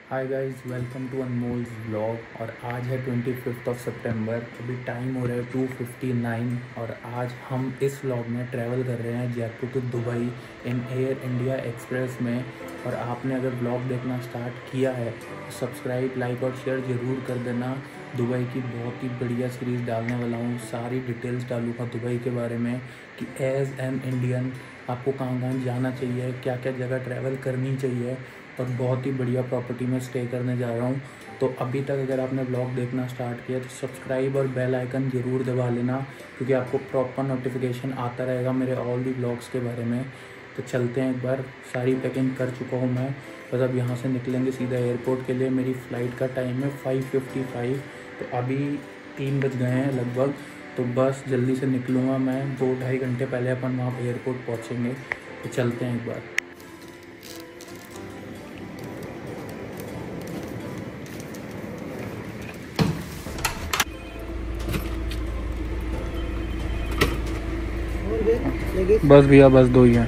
Hi guys, welcome to Anmol's vlog. और आज है 25 सितंबर। अभी टाइम हो रहा है 2:59 और आज हम इस व्लॉग में ट्रैवल कर रहे हैं Jaipur to Dubai in air India express में। और आपने अगर व्लॉग देखना स्टार्ट किया है तो सब्सक्राइब, लाइक और शेयर ज़रूर कर देना। दुबई की बहुत ही बढ़िया सीरीज़ डालने वाला हूँ, सारी डिटेल्स डालूँगा दुबई के बारे में कि एज़ एन इंडियन आपको कहाँ कहाँ जाना चाहिए, क्या क्या जगह ट्रैवल करनी चाहिए। और बहुत ही बढ़िया प्रॉपर्टी में स्टे करने जा रहा हूँ। तो अभी तक अगर आपने ब्लॉग देखना स्टार्ट किया तो सब्सक्राइब और बेल आइकन ज़रूर दबा लेना, क्योंकि आपको प्रॉपर नोटिफिकेशन आता रहेगा मेरे ऑल दी ब्लॉग्स के बारे में। तो चलते हैं, एक बार सारी पैकिंग कर चुका हूँ मैं, बस अब यहाँ से निकलेंगे सीधा एयरपोर्ट के लिए। मेरी फ़्लाइट का टाइम है 5:55, तो अभी 3 बज गए हैं लगभग। तो बस जल्दी से निकलूँगा मैं, 2-2.5 घंटे पहले अपन वहाँ एयरपोर्ट पहुँचेंगे। तो चलते हैं एक बार। बस भैया, बस 2 ही हैं।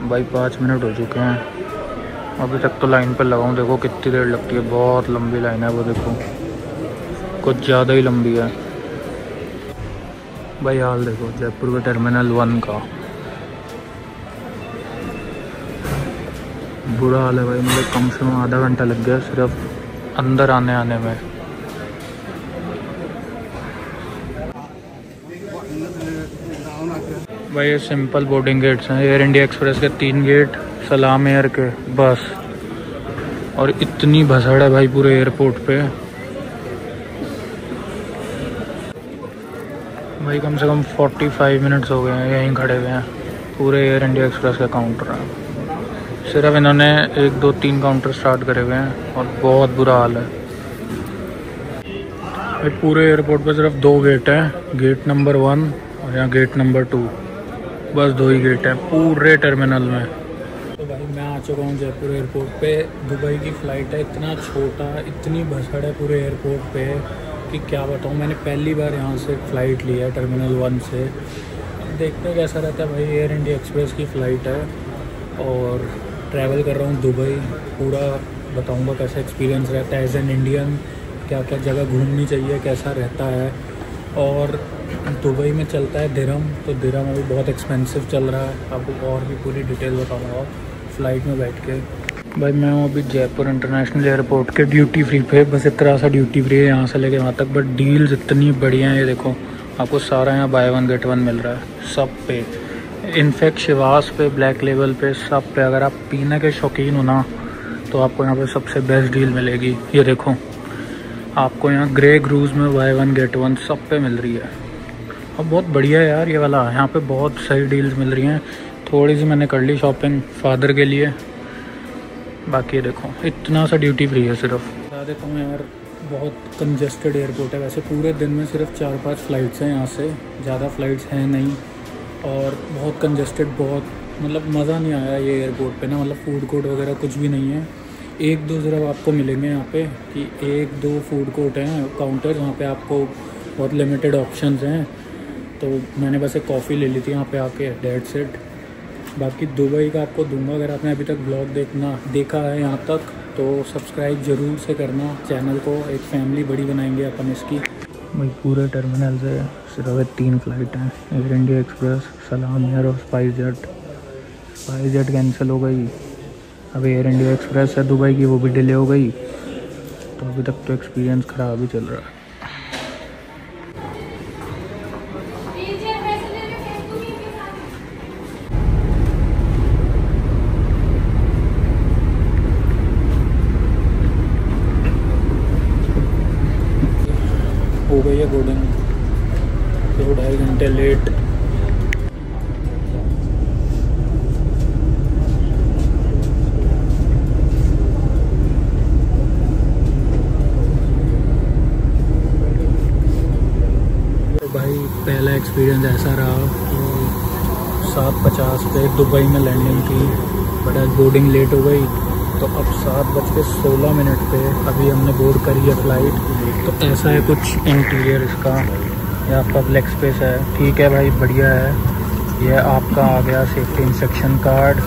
भाई 5 मिनट हो चुके हैं, अभी तक तो लाइन पर लगा हूँ। देखो कितनी देर लगती है, बहुत लंबी लाइन है वो, देखो कुछ ज़्यादा ही लंबी है। भाई हाल देखो जयपुर के टर्मिनल 1 का, बुरा हाल है भाई। मुझे कम से कम आधा घंटा लग गया सिर्फ अंदर आने में। भाई ये सिंपल बोर्डिंग गेट्स हैं एयर इंडिया एक्सप्रेस के, 3 गेट सलाम एयर के बस। और इतनी भसड़ है भाई पूरे एयरपोर्ट पे। भाई कम से कम 45 मिनट्स हो गए हैं यहीं खड़े हुए हैं। पूरे एयर इंडिया एक्सप्रेस के काउंटर हैं, सिर्फ इन्होंने 1, 2, 3 काउंटर स्टार्ट करे हुए हैं और बहुत बुरा हाल है। भाई पूरे एयरपोर्ट पे सिर्फ 2 गेट हैं, गेट नंबर 1 और यहाँ गेट नंबर 2, बस 2 ही गेट हैं पूरे टर्मिनल में। तो भाई मैं आ चुका हूँ जयपुर एयरपोर्ट पे। दुबई की फ़्लाइट है, इतना छोटा, इतनी भसड़ है पूरे एयरपोर्ट पे कि क्या बताऊँ। मैंने पहली बार यहाँ से फ़्लाइट ली है टर्मिनल 1 से। देखते हैं कैसा रहता है भाई। एयर इंडिया एक्सप्रेस की फ़्लाइट है और ट्रैवल कर रहा हूँ दुबई। पूरा बताऊँगा कैसा एक्सपीरियंस रहता है एज एन इंडियन, क्या क्या जगह घूमनी चाहिए, कैसा रहता है। और दुबई में चलता है दिरहम, तो दिरहम अभी बहुत एक्सपेंसिव चल रहा है। आपको और भी पूरी डिटेल बताऊँगा फ़्लाइट में बैठ के। भाई मैं हूँ अभी जयपुर इंटरनेशनल एयरपोर्ट के ड्यूटी फ्री पे। बस इतना सा ड्यूटी फ्री है यहाँ से लेके वहाँ तक, बट डील्स इतनी बढ़िया है। ये देखो आपको सारा यहाँ बाय 1 गेट 1 मिल रहा है सब पे। इनफैक्ट शिवास पे, ब्लैक लेवल पे, सब पे। अगर आप पीने के शौकीन हो ना तो आपको यहाँ पे सबसे बेस्ट डील मिलेगी। ये देखो आपको यहाँ ग्रे क्रूज में बाय 1 गेट 1 सब पे मिल रही है। और बहुत बढ़िया है यार ये वाला, यहाँ पे बहुत सही डील्स मिल रही हैं। थोड़ी सी मैंने कर ली शॉपिंग फादर के लिए। बाकी ये देखो इतना सा ड्यूटी फ्री है सिर्फ। बता देता हूँ यार, बहुत कंजेस्टेड एयरपोर्ट है। वैसे पूरे दिन में सिर्फ 4-5 फ़्लाइट्स हैं यहाँ से, ज़्यादा फ़्लाइट्स हैं नहीं। और बहुत कंजेस्टेड, बहुत मतलब मज़ा नहीं आया ये एयरपोर्ट पे ना। मतलब फूड कोर्ट वगैरह कुछ भी नहीं है। 1-2 सिर्फ आपको मिलेंगे यहाँ पे, कि 1-2 फूड कोर्ट हैं काउंटर, वहाँ पे आपको बहुत लिमिटेड ऑप्शंस हैं। तो मैंने बस एक कॉफ़ी ले ली थी यहाँ पे आके, डेट्स इट। बाकी दुबई का आपको दूंगा। अगर आपने अभी तक ब्लॉग देखा है यहाँ तक तो सब्सक्राइब ज़रूर से करना चैनल को। एक फैमिली बड़ी बनाएंगे अपन इसकी। भाई पूरे टर्मिनल से सिर्फ 3 फ़्लाइट हैं, एयर इंडिया एक्सप्रेस, सलाम एयर और स्पाइस जेट कैंसिल हो गई। अब एयर इंडिया एक्सप्रेस है दुबई की, वो भी डिले हो गई। तो अभी तक तो एक्सपीरियंस ख़राब ही चल रहा है। हो गई है बोर्डिंग, 2-2.5 घंटे लेट। तो भाई पहला एक्सपीरियंस ऐसा रहा कि 7:50 पे दुबई में लैंडिंग थी, बट आज बोर्डिंग लेट हो गई तो अब 7:16 पे अभी हमने बोर्ड करी है फ़्लाइट। तो ऐसा है कुछ इंटीरियर इसका। ये आपका लेग स्पेस है, ठीक है भाई, बढ़िया है। यह आपका आ गया सेफ्टी इंस्ट्रक्शन कार्ड,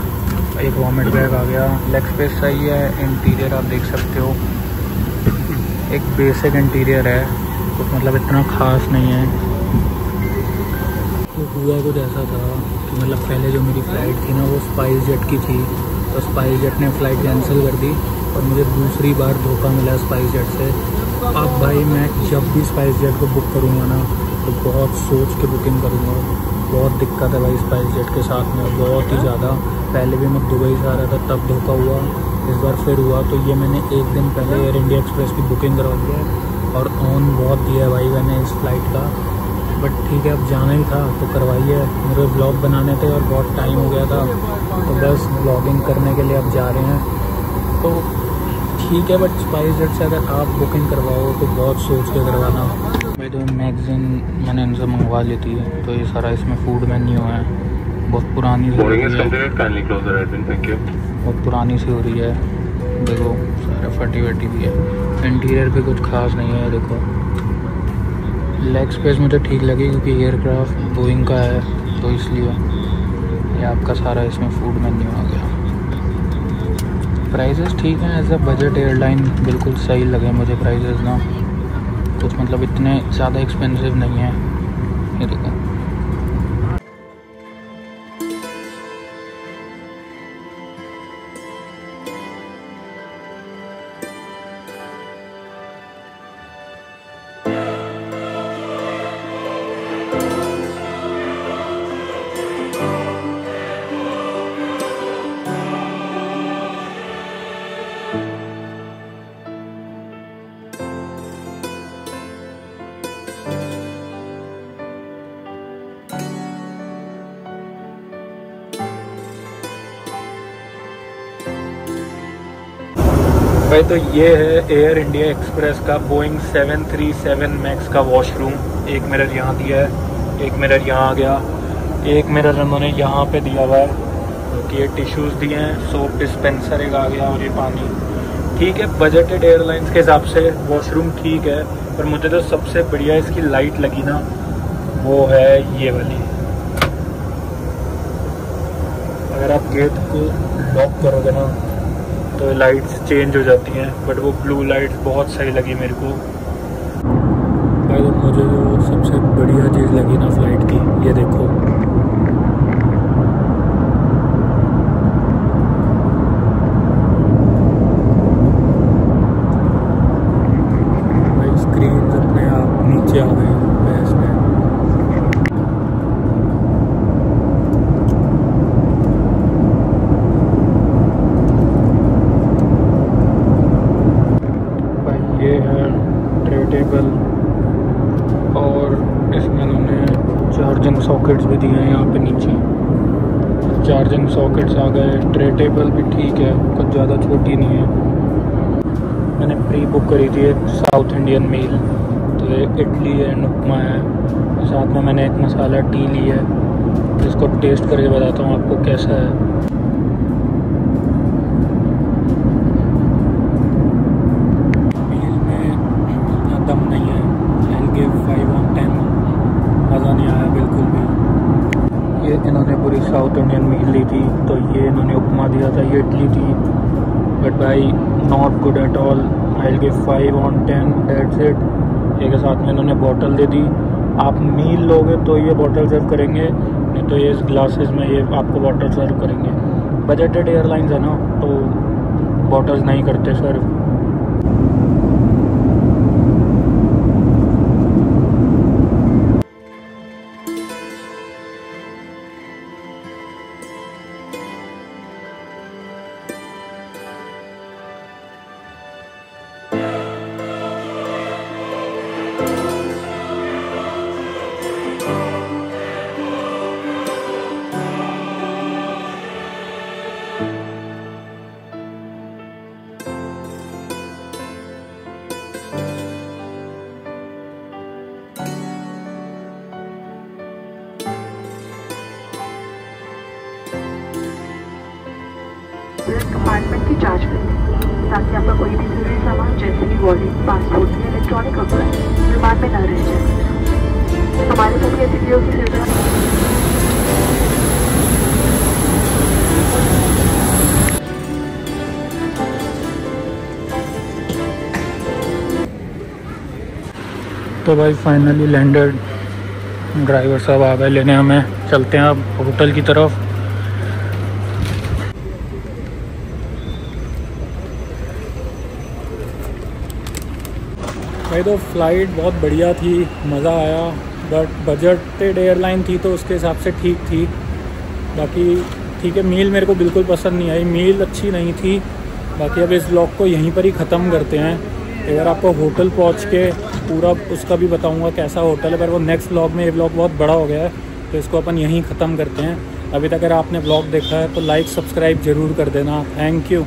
एक वॉमिट बैग आ गया। लेग स्पेस सही है। इंटीरियर आप देख सकते हो, एक बेसिक इंटीरियर है, कुछ मतलब इतना ख़ास नहीं है। तो हुआ कुछ ऐसा था कि मतलब पहले जो मेरी फ़्लाइट थी ना वो स्पाइस जेट की थी, तो स्पाइस जेट ने फ़्लाइट कैंसिल कर दी और मुझे दूसरी बार धोखा मिला स्पाइस जेट से। अब भाई मैं जब भी स्पाइस जेट को बुक करूँगा ना तो बहुत सोच के बुकिंग करूँगा। बहुत दिक्कत है भाई स्पाइस जेट के साथ में, बहुत ही ज़्यादा। पहले भी मैं दुबई से आ रहा था तब धोखा हुआ, इस बार फिर हुआ। तो ये मैंने एक दिन पहले एयर इंडिया एक्सप्रेस की बुकिंग करवा दी है और ऑन बहुत दिया है भाई मैंने इस फ़्लाइट का। बट ठीक है, अब जाना ही था तो करवाइए। मेरे ब्लॉग बनाने थे और बहुत टाइम हो गया था, तो बस ब्लॉगिंग करने के लिए अब जा रहे हैं। तो ठीक है, बट स्पाइस जेट से अगर आप बुकिंग करवाओ तो बहुत सोच के करवाना भाई। तो मैगज़ीन मैंने इनसे मंगवा ली थी, तो ये सारा इसमें फूड मेन्यू है। बहुत पुरानी सी हो रही है, बहुत पुरानी सी हो रही है। देखो सारा फटी वटी भी है, इंटीरियर भी कुछ खास नहीं है। देखो लेग स्पेस मुझे ठीक लगी क्योंकि एयरक्राफ्ट बोइंग का है, तो इसलिए ये आपका सारा इसमें फूड मेन्यू आ गया। प्राइजेस ठीक हैं, एज अ बजट एयरलाइन बिल्कुल सही लगे मुझे प्राइजेस ना, कुछ मतलब इतने ज़्यादा एक्सपेंसिव नहीं है। ये देखो भाई। तो ये है एयर इंडिया एक्सप्रेस का बोइंग 737 मैक्स का वॉशरूम। एक मिरर यहाँ दिया है, एक मिरर यहाँ आ गया, एक मिरर उन्होंने यहाँ पे दिया हुआ है क्योंकि ये टिश्यूज़ दिए हैं, सोप डिस्पेंसर एक आ गया और ये पानी। ठीक है, बजटेड एयरलाइंस के हिसाब से वॉशरूम ठीक है, पर मुझे तो सबसे बढ़िया इसकी लाइट लगी ना, वो है ये वाली। अगर आप गेट को लॉक करोगे ना तो लाइट्स चेंज हो जाती हैं, बट वो ब्लू लाइट्स बहुत सही लगी मेरे को भाई। तो मुझे जो सबसे बढ़िया चीज़ लगी ना फ़्लाइट की, ये देखो भाई, स्क्रीन अपने आप नीचे आ गई बैस में। ये है ट्रे टेबल और इसमें उन्होंने चार्जिंग सॉकेट्स भी दिए हैं यहाँ पे नीचे। चार्जिंग सॉकेट्स आ गए। ट्रे टेबल भी ठीक है, कुछ ज़्यादा छोटी नहीं है। मैंने प्री बुक करी थी एक साउथ इंडियन मील, तो ये इडली एंड उपमा है, साथ में मैंने एक मसाला टी ली है, जिसको टेस्ट करके बताता हूँ आपको कैसा है। दम नहीं है, I'll give 5 on 10, मज़ा नहीं आया बिल्कुल भी। ये इन्होंने पूरी साउथ इंडियन मील ली थी, तो ये इन्होंने उपमा दिया था, ये इडली थी, बट भाई not good at all. I'll give 5 on 10, that's it. ये के साथ में इन्होंने बॉटल दे दी। आप मील लोगे तो ये बॉटल सर्व करेंगे, नहीं तो ये इस ग्लासेस में ये आपको बॉटल सर्व करेंगे। बजटेड एयरलाइंस है ना, तो बॉटल्स नहीं करते सर्व। 5 बजे ताकि आपका कोई भी जरूरी सामान जैसे कि वॉलेट, पासपोर्ट या इलेक्ट्रॉनिक उपकरण विमान में न रह जाए। हमारे सभी अतिथियों की सुविधा तो भाई फाइनली लैंडेड। ड्राइवर साहब आ गए लेने हमें। चलते हैं अब होटल की तरफ। भाई तो फ़्लाइट बहुत बढ़िया थी, मज़ा आया, बट बजटेड एयरलाइन थी तो उसके हिसाब से ठीक थी। बाकी ठीक है, मील मेरे को बिल्कुल पसंद नहीं आई, मील अच्छी नहीं थी। बाकी अब इस व्लॉग को यहीं पर ही ख़त्म करते हैं। अगर आपको होटल पहुंच के पूरा उसका भी बताऊंगा कैसा होटल है, पर वो नेक्स्ट व्लॉग में। ये व्लॉग बहुत बड़ा हो गया है तो इसको अपन यहीं ख़त्म करते हैं। अभी तक अगर आपने व्लॉग देखा है तो लाइक सब्सक्राइब ज़रूर कर देना। Thank you.